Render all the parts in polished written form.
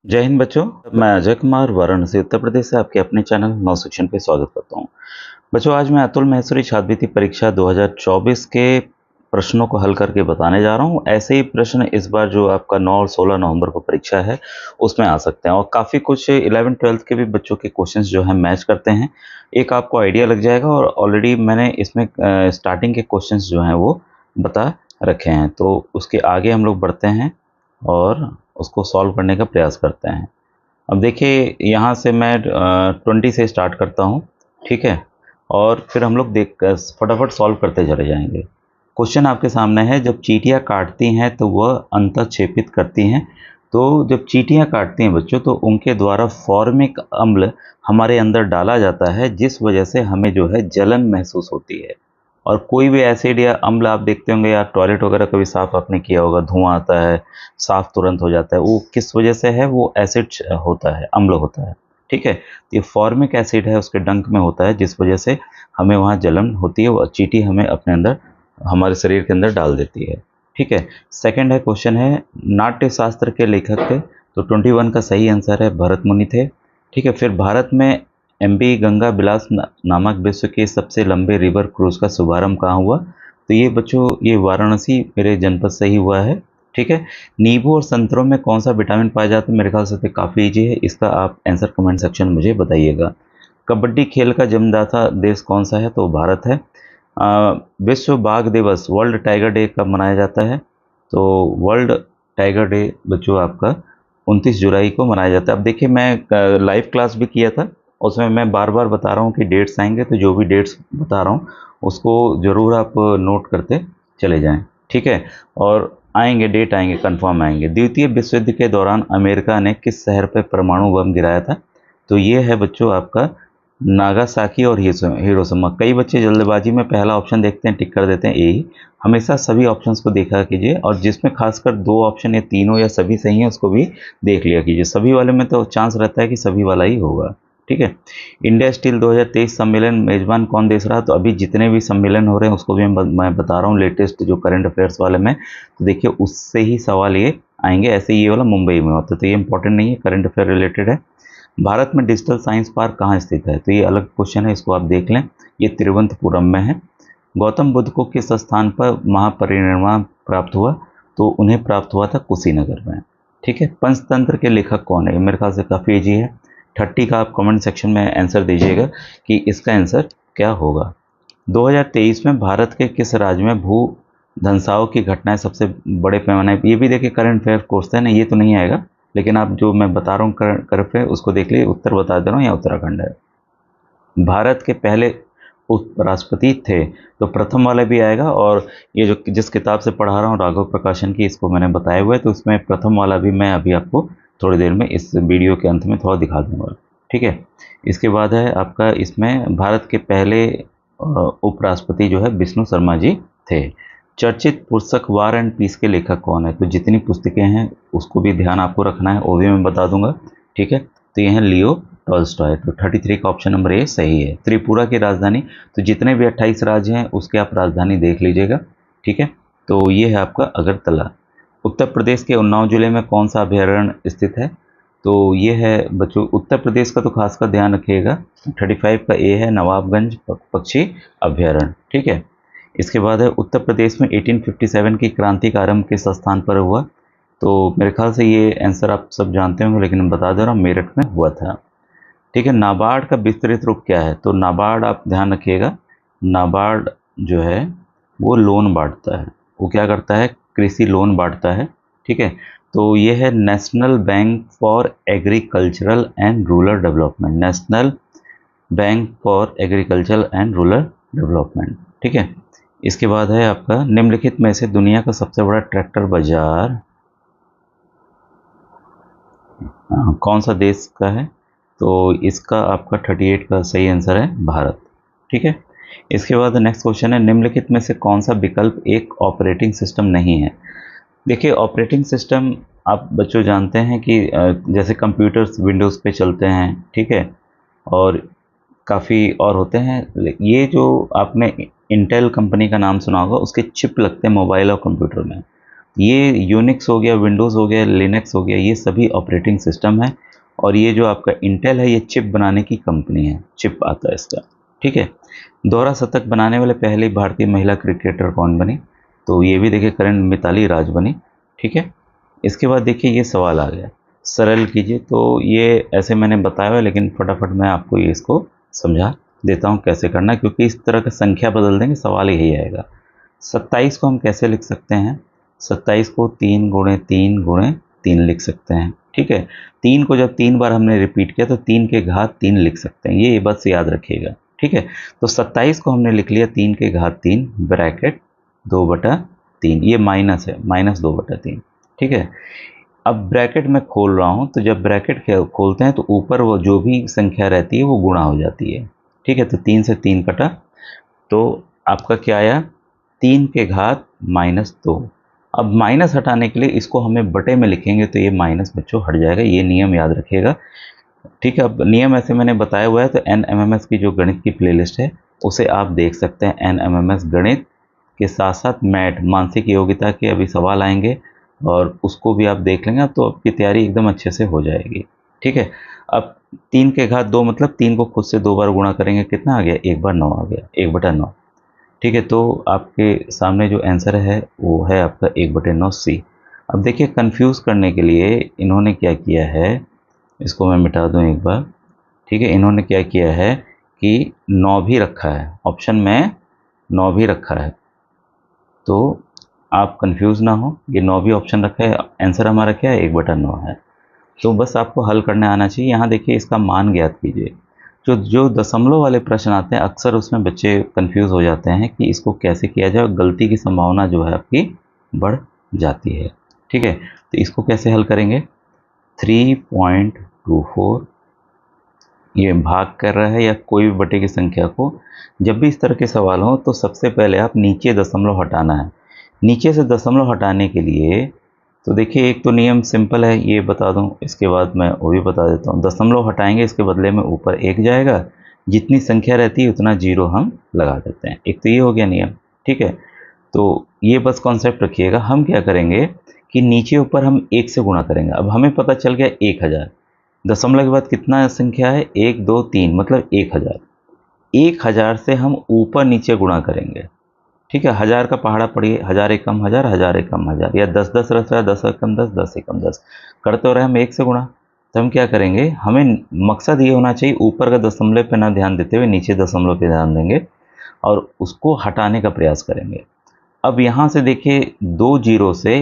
जय हिंद बच्चों। मैं अजय कुमार वाराणसी उत्तर प्रदेश से आपके अपने चैनल नव शिक्षण पे स्वागत करता हूं। बच्चों, आज मैं अतुल महेश्वरी छात्रवृत्ति परीक्षा 2024 के प्रश्नों को हल करके बताने जा रहा हूं। ऐसे ही प्रश्न इस बार जो आपका 9 और 16 नवंबर को परीक्षा है उसमें आ सकते हैं और काफ़ी कुछ 11th-12th के भी बच्चों के क्वेश्चंस जो हैं मैच करते हैं। एक आपको आइडिया लग जाएगा और ऑलरेडी मैंने इसमें स्टार्टिंग के क्वेश्चंस जो हैं वो बता रखे हैं। तो उसके आगे हम लोग बढ़ते हैं और उसको सॉल्व करने का प्रयास करते हैं। अब देखिए, यहाँ से मैं 20 से स्टार्ट करता हूँ, ठीक है? और फिर हम लोग फटाफट सॉल्व करते चले जाएंगे। क्वेश्चन आपके सामने है, जब चींटियाँ काटती हैं तो वह अंतःक्षेपित करती हैं। तो जब चींटियाँ काटती हैं बच्चों, तो उनके द्वारा फॉर्मिक अम्ल हमारे अंदर डाला जाता है, जिस वजह से हमें जो है जलन महसूस होती है। और कोई भी एसिड या अम्ल आप देखते होंगे या टॉयलेट वगैरह कभी साफ़ आपने किया होगा, धुआँ आता है, साफ़ तुरंत हो जाता है, वो किस वजह से है? वो एसिड होता है, अम्ल होता है, ठीक है? तो ये फॉर्मिक एसिड है, उसके डंक में होता है, जिस वजह से हमें वहाँ जलन होती है। वो चींटी हमें अपने अंदर, हमारे शरीर के अंदर डाल देती है, ठीक है? सेकंड है, क्वेश्चन है, नाट्य शास्त्र के लेखक थे। तो 21 का सही आंसर है भरत मुनि थे, ठीक है? फिर भारत में एमवी गंगा बिलास नामक विश्व के सबसे लंबे रिवर क्रूज का शुभारंभ कहाँ हुआ? तो ये बच्चों, ये वाराणसी मेरे जनपद से ही हुआ है, ठीक है? नींबू और संतरों में कौन सा विटामिन पाया जाता है? मेरे ख्याल से तो काफ़ी ईजी है, इसका आप आंसर कमेंट सेक्शन में मुझे बताइएगा। कबड्डी खेल का जन्मदाता देश कौन सा है? तो भारत है। विश्व बाघ दिवस, वर्ल्ड टाइगर डे कब मनाया जाता है? तो वर्ल्ड टाइगर डे बच्चों आपका 29 जुलाई को मनाया जाता है। अब देखिए, मैं लाइव क्लास भी किया था, उसमें मैं बार बार बता रहा हूँ कि डेट्स आएंगे, तो जो भी डेट्स बता रहा हूँ उसको ज़रूर आप नोट करते चले जाएं, ठीक है? और आएंगे, डेट आएंगे, कंफर्म आएंगे। द्वितीय विश्व युद्ध के दौरान अमेरिका ने किस शहर पर परमाणु बम गिराया था? तो ये है बच्चों आपका नागासाकी और हिरोशिमा। कई बच्चे जल्दबाजी में पहला ऑप्शन देखते हैं, टिक कर देते हैं ए ही। हमेशा सभी ऑप्शंस को देखा कीजिए, और जिसमें खासकर 2 ऑप्शन या तीनों या सभी सही हैं उसको भी देख लिया कीजिए। सभी वाले में तो चांस रहता है कि सभी वाला ही होगा, ठीक है? इंडिया स्टील 2023 सम्मेलन मेजबान कौन देश रहा? तो अभी जितने भी सम्मेलन हो रहे हैं उसको भी मैं बता रहा हूँ, लेटेस्ट जो करंट अफेयर्स वाले में, तो देखिए उससे ही सवाल ये आएंगे। ऐसे ये वाला मुंबई में होता है, तो ये इंपॉर्टेंट नहीं है, करंट अफेयर रिलेटेड है। भारत में डिजिटल साइंस पार्क कहाँ स्थित है? तो ये अलग क्वेश्चन है, इसको आप देख लें। ये तिरुवनंतपुरम में है। गौतम बुद्ध को किस स्थान पर महापरिनिर्वाण प्राप्त हुआ? तो उन्हें प्राप्त हुआ था कुशीनगर में, ठीक है? पंचतंत्र के लेखक कौन है? मेरे ख्याल से काफ़ी ईजी है। 30 का आप कमेंट सेक्शन में आंसर दीजिएगा कि इसका आंसर क्या होगा। 2023 में भारत के किस राज्य में भू धंसाओं की घटनाएं सबसे बड़े पैमाने पर? ये भी देखिए करंट अफेयर क्वेश्चन है, ये तो नहीं आएगा, लेकिन आप जो मैं बता रहा हूँ करंट अफेयर उसको देख लीजिए। उत्तर बता दे रहा हूँ, या उत्तराखंड है। भारत के पहले उपराष्ट्रपति थे, तो प्रथम वाला भी आएगा। और ये जो जिस किताब से पढ़ा रहा हूँ राघव प्रकाशन की, इसको मैंने बताया हुआ है, तो उसमें प्रथम वाला भी मैं अभी आपको थोड़ी देर में इस वीडियो के अंत में थोड़ा दिखा दूंगा, ठीक है? इसके बाद है आपका, इसमें भारत के पहले उपराष्ट्रपति जो है विष्णु शर्मा जी थे। चर्चित पुस्तक वार एंड पीस के लेखक कौन है? तो जितनी पुस्तकें हैं उसको भी ध्यान आपको रखना है, वो भी मैं बता दूंगा, ठीक है? तो ये है लियो टॉल्स्टॉय। तो 33 का ऑप्शन नंबर ए सही है। त्रिपुरा की राजधानी, तो जितने भी 28 राज्य हैं उसके आप राजधानी देख लीजिएगा, ठीक है? तो ये है आपका अगरतला। उत्तर प्रदेश के उन्नाव जिले में कौन सा अभयारण्य स्थित है? तो ये है बच्चों, उत्तर प्रदेश का तो खासकर ध्यान रखिएगा। 35 का ए है नवाबगंज पक्षी अभयारण्य, ठीक है? इसके बाद है, उत्तर प्रदेश में 1857 की क्रांति का आरंभ किस स्थान पर हुआ? तो मेरे ख्याल से ये आंसर आप सब जानते होंगे, लेकिन मैं बता दे रहा हूँ, मेरठ में हुआ था, ठीक है? नाबार्ड का विस्तृत रूप क्या है? तो नाबार्ड आप ध्यान रखिएगा, नाबार्ड जो है वो लोन बांटता है। वो क्या करता है? कृषि लोन बांटता है, ठीक है? तो ये है national bank for agricultural and rural development, national bank for agriculture and rural development, ठीक है? इसके बाद है आपका, निम्नलिखित में से दुनिया का सबसे बड़ा ट्रैक्टर बाजार कौन सा देश का है? तो इसका आपका 38 का सही आंसर है भारत, ठीक है? इसके बाद नेक्स्ट क्वेश्चन है, निम्नलिखित में से कौन सा विकल्प एक ऑपरेटिंग सिस्टम नहीं है? देखिए, ऑपरेटिंग सिस्टम आप बच्चों जानते हैं कि जैसे कंप्यूटर्स विंडोज़ पे चलते हैं, ठीक है? और काफ़ी और होते हैं। ये जो आपने इंटेल कंपनी का नाम सुना होगा, उसके चिप लगते हैं मोबाइल और कंप्यूटर में। ये यूनिक्स हो गया, विंडोज़ हो गया, लिनक्स हो गया, ये सभी ऑपरेटिंग सिस्टम है। और ये जो आपका इंटेल है, ये चिप बनाने की कंपनी है, चिप आता है इसका, ठीक है। दोहरा शतक बनाने वाले पहली भारतीय महिला क्रिकेटर कौन बनी? तो ये भी देखिए करण मिताली राज बनी, ठीक है। इसके बाद देखिए ये सवाल आ गया, सरल कीजिए। तो ये ऐसे मैंने बताया हुआ है, लेकिन फटाफट मैं आपको ये इसको समझा देता हूँ कैसे करना है, क्योंकि इस तरह का संख्या बदल देंगे सवाल यही आएगा। 27 को हम कैसे लिख सकते हैं? 27 को 3 गुणे 3 गुणे 3 लिख सकते हैं, ठीक है। 3 को जब 3 बार हमने रिपीट किया तो 3 के घात 3 लिख सकते हैं, ये बस याद रखिएगा, ठीक है। तो 27 को हमने लिख लिया 3 के घात 3 ब्रैकेट 2/3, ये माइनस है, -2/3, ठीक है। अब ब्रैकेट मैं खोल रहा हूँ, तो जब ब्रैकेट खोलते हैं तो ऊपर वो जो भी संख्या रहती है वो गुणा हो जाती है, ठीक है। तो 3 से 3 कटा, तो आपका क्या आया? 3 के घात -2। अब माइनस हटाने के लिए इसको हमें बटे में लिखेंगे, तो ये माइनस बच्चों हट जाएगा, ये नियम याद रखिएगा, ठीक है। अब नियम ऐसे मैंने बताया हुआ है, तो NMMS की जो गणित की प्लेलिस्ट है उसे आप देख सकते हैं। NMMS गणित के साथ साथ मैथ मानसिक योग्यता के अभी सवाल आएंगे, और उसको भी आप देख लेंगे, तो आपकी तैयारी एकदम अच्छे से हो जाएगी, ठीक है। अब 3 के घात 2 मतलब 3 को खुद से 2 बार गुणा करेंगे, कितना आ गया? 1/9 आ गया, 1/9, ठीक है। तो आपके सामने जो आंसर है वो है आपका 1/9 सी। अब देखिए कंफ्यूज करने के लिए इन्होंने क्या किया है, इसको मैं मिटा दूं एक बार, ठीक है। इन्होंने क्या किया है कि 9 भी रखा है, ऑप्शन में 9 भी रखा है, तो आप कंफ्यूज ना हो, ये 9 भी ऑप्शन रखा है, आंसर हमारा क्या है? 1/9 है। तो बस आपको हल करने आना चाहिए। यहाँ देखिए इसका मान ज्ञात कीजिए। जो जो दशमलव वाले प्रश्न आते हैं अक्सर उसमें बच्चे कंफ्यूज हो जाते हैं कि इसको कैसे किया जाए, और गलती की संभावना जो है आपकी बढ़ जाती है, ठीक है। तो इसको कैसे हल करेंगे? 3.24 ये भाग कर रहा है या कोई भी बटे की संख्या को, जब भी इस तरह के सवाल हो तो सबसे पहले आप नीचे दशमलव हटाना है। नीचे से दशमलव हटाने के लिए तो देखिए एक तो नियम सिंपल है, ये बता दूं, इसके बाद मैं वो भी बता देता हूँ। दशमलव हटाएंगे, इसके बदले में ऊपर 1 जाएगा, जितनी संख्या रहती है उतना जीरो हम लगा देते हैं। एक तो ये हो गया नियम, ठीक है। तो ये बस कॉन्सेप्ट रखिएगा। हम क्या करेंगे कि नीचे ऊपर हम 1 से गुणा करेंगे। अब हमें पता चल गया 1000, दशमलव के बाद कितना संख्या है? 1 2 3 मतलब 1000। 1000 से हम ऊपर नीचे गुणा करेंगे, ठीक है। 1000 का पहाड़ा पढ़िए, 1000 एकम 1000, 1000 एकम 1000, या 10 10 रहता है, 10 एकम 10, 10 एकम 10, करते हो रहे हम 1 से गुणा। तो हम क्या करेंगे, हमें मकसद ये होना चाहिए ऊपर का दशमलव पे ना ध्यान देते हुए नीचे दशमलव पे ध्यान देंगे, और उसको हटाने का प्रयास करेंगे। अब यहाँ से देखिए 2 जीरो से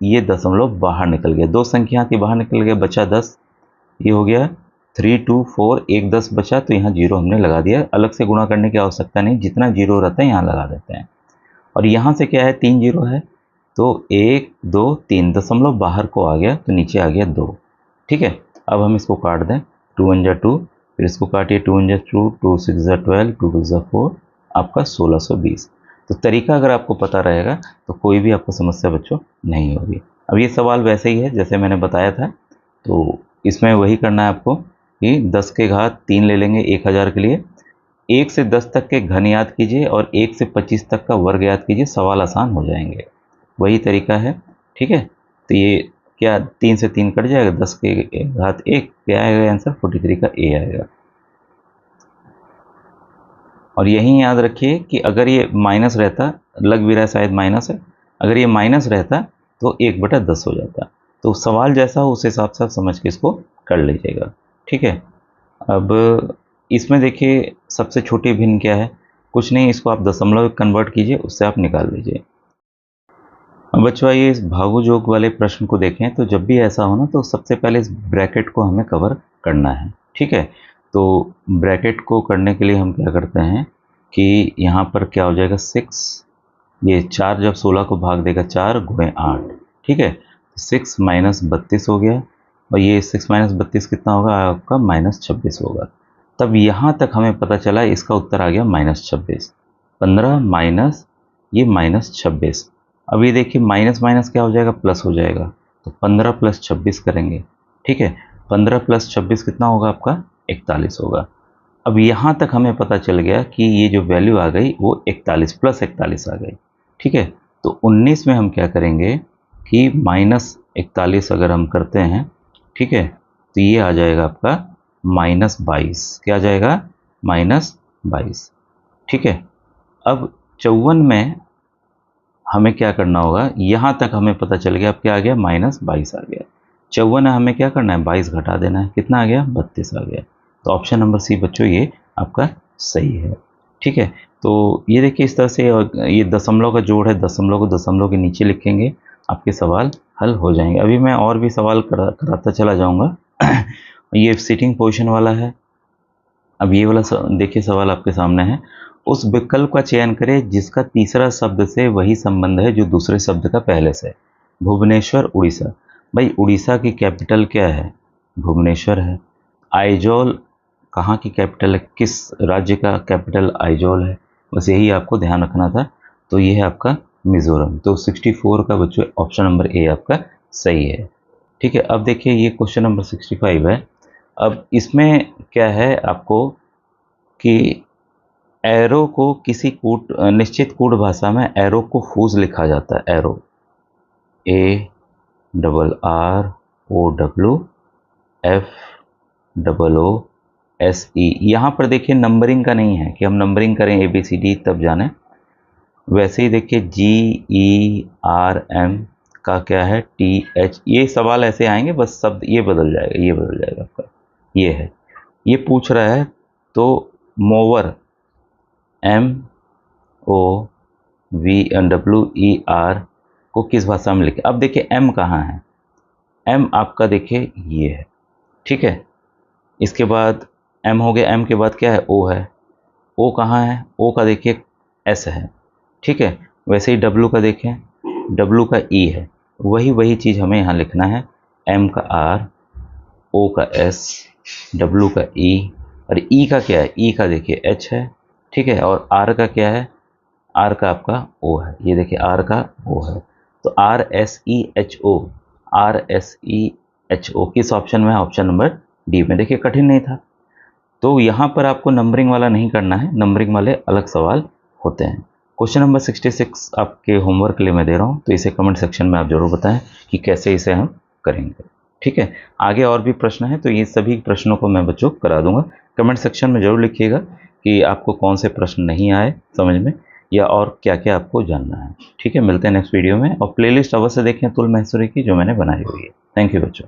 ये दशमलव बाहर निकल गया, 2 संख्या की बाहर निकल गया, बचा 10, ये हो गया 3 2 4, एक 10 बचा, तो यहाँ जीरो हमने लगा दिया। अलग से गुणा करने की आवश्यकता नहीं, जितना जीरो रहता है यहाँ लगा देते हैं। और यहाँ से क्या है? 3 जीरो है, तो 1 2 3 दशमलव बाहर को आ गया, तो नीचे आ गया 2, ठीक है। अब हम इसको काट दें, 2 1 जा 2, फिर इसको काटिए, 2 1 जा 2, 2 6 जा 12, 2 2 जा 4, आपका 1620। तो तरीका अगर आपको पता रहेगा तो कोई भी आपको समस्या बच्चों नहीं होगी। अब ये सवाल वैसे ही है जैसे मैंने बताया था, तो इसमें वही करना है आपको कि 10 के घात 3 ले लेंगे 1000 के लिए, 1 से 10 तक के घन याद कीजिए और 1 से 25 तक का वर्ग याद कीजिए, सवाल आसान हो जाएंगे। वही तरीका है, ठीक है। तो ये क्या 3 से 3 कट जाएगा, 10 के घात 1, क्या आएगा आंसर? 43 का ए आएगा। और यही याद रखिए कि अगर ये माइनस रहता, लग भी रहा है शायद माइनस है, अगर ये माइनस रहता तो 1/10 हो जाता। तो सवाल जैसा हो उस हिसाब से आप समझ के इसको कर लीजिएगा, ठीक है। अब इसमें देखिए सबसे छोटी भिन्न क्या है? कुछ नहीं, इसको आप दशमलव कन्वर्ट कीजिए, उससे आप निकाल लीजिए। अब बच्चों आइए इस भागु जोग वाले प्रश्न को देखें। तो जब भी ऐसा हो ना, तो सबसे पहले इस ब्रैकेट को हमें कवर करना है, ठीक है। तो ब्रैकेट को करने के लिए हम क्या करते हैं कि यहाँ पर क्या हो जाएगा 6, ये 4 जब 16 को भाग देगा 4 गुणे 8, ठीक है। 6 -32 हो गया, और ये 6 -32 कितना होगा आपका? -26 होगा। तब यहाँ तक हमें पता चला इसका उत्तर आ गया -26। 15 माइनस ये -26। अब ये देखिए माइनस माइनस क्या हो जाएगा? प्लस हो जाएगा। तो 15 + 26 करेंगे, ठीक है। 15 + 26 कितना होगा आपका? 41 होगा। अब यहाँ तक हमें पता चल गया कि ये जो वैल्यू आ गई वो 41 + 41 आ गई, ठीक है। तो 19 में हम क्या करेंगे कि -41 अगर हम करते हैं, ठीक है, तो ये आ जाएगा आपका -22। क्या आ जाएगा? -22। ठीक है। अब 54 में हमें क्या करना होगा, यहाँ तक हमें पता चल गया, अब क्या आ गया? -22 आ गया। 54 है, हमें क्या करना है? 22 घटा देना है। कितना आ गया? 32 आ गया। तो ऑप्शन नंबर सी बच्चों ये आपका सही है। ठीक है, तो ये देखिए इस तरह से, और ये दशमलव का जोड़ है, दशमलव को दशमलव के नीचे लिखेंगे, आपके सवाल हल हो जाएंगे। अभी मैं और भी सवाल कराता चला जाऊँगा। ये सीटिंग पोजिशन वाला है। अब ये वाला देखिए सवाल आपके सामने है। उस विकल्प का चयन करें जिसका तीसरा शब्द से वही संबंध है जो दूसरे शब्द का पहले से है। भुवनेश्वर उड़ीसा। भाई उड़ीसा की कैपिटल क्या है? भुवनेश्वर है। आइजोल कहाँ की कैपिटल है? किस राज्य का कैपिटल आइजोल है? बस यही आपको ध्यान रखना था। तो ये है आपका मिजोरम। तो 64 का बच्चों ऑप्शन नंबर ए आपका सही है। ठीक है, अब देखिए ये क्वेश्चन नंबर 65 है। अब इसमें क्या है आपको कि एरो को किसी निश्चित कूट भाषा में एरो को फूज लिखा जाता है। Arrow ARROWFOOSE। यहाँ पर देखिए नंबरिंग का नहीं है कि हम नंबरिंग करें ABCD तब जाने। वैसे ही देखिए GERM का क्या है? TH। ये सवाल ऐसे आएंगे, बस शब्द ये बदल जाएगा, ये बदल जाएगा आपका। ये है, ये पूछ रहा है तो मोवर MOVWER को किस भाषा में लिखें? अब देखिए M कहाँ है? M आपका देखिए ये है। ठीक है, इसके बाद M हो गया, M के बाद क्या है? O है। O कहाँ है? O का देखिए S है। ठीक है, वैसे ही W का देखें, W का E है। वही चीज़ हमें यहाँ लिखना है। M का R, O का S, W का E, और E का क्या है? E का देखिए H है। ठीक है, और R का क्या है? R का आपका O है। ये देखिए R का O है। तो RSEHO किस ऑप्शन में है? ऑप्शन नंबर डी में। देखिए कठिन नहीं था। तो यहाँ पर आपको नंबरिंग वाला नहीं करना है, नंबरिंग वाले अलग सवाल होते हैं। क्वेश्चन नंबर 66 आपके होमवर्क के लिए मैं दे रहा हूँ, तो इसे कमेंट सेक्शन में आप जरूर बताएं कि कैसे इसे हम करेंगे। ठीक है, आगे और भी प्रश्न है तो ये सभी प्रश्नों को मैं बच्चों करा दूंगा। कमेंट सेक्शन में जरूर लिखिएगा कि आपको कौन से प्रश्न नहीं आए समझ में, या और क्या क्या आपको जानना है। ठीक है, मिलते हैं नेक्स्ट वीडियो में। और प्लेलिस्ट अवश्य देखें अतुल महेश्वरी की जो मैंने बनाई हुई है। थैंक यू बच्चों।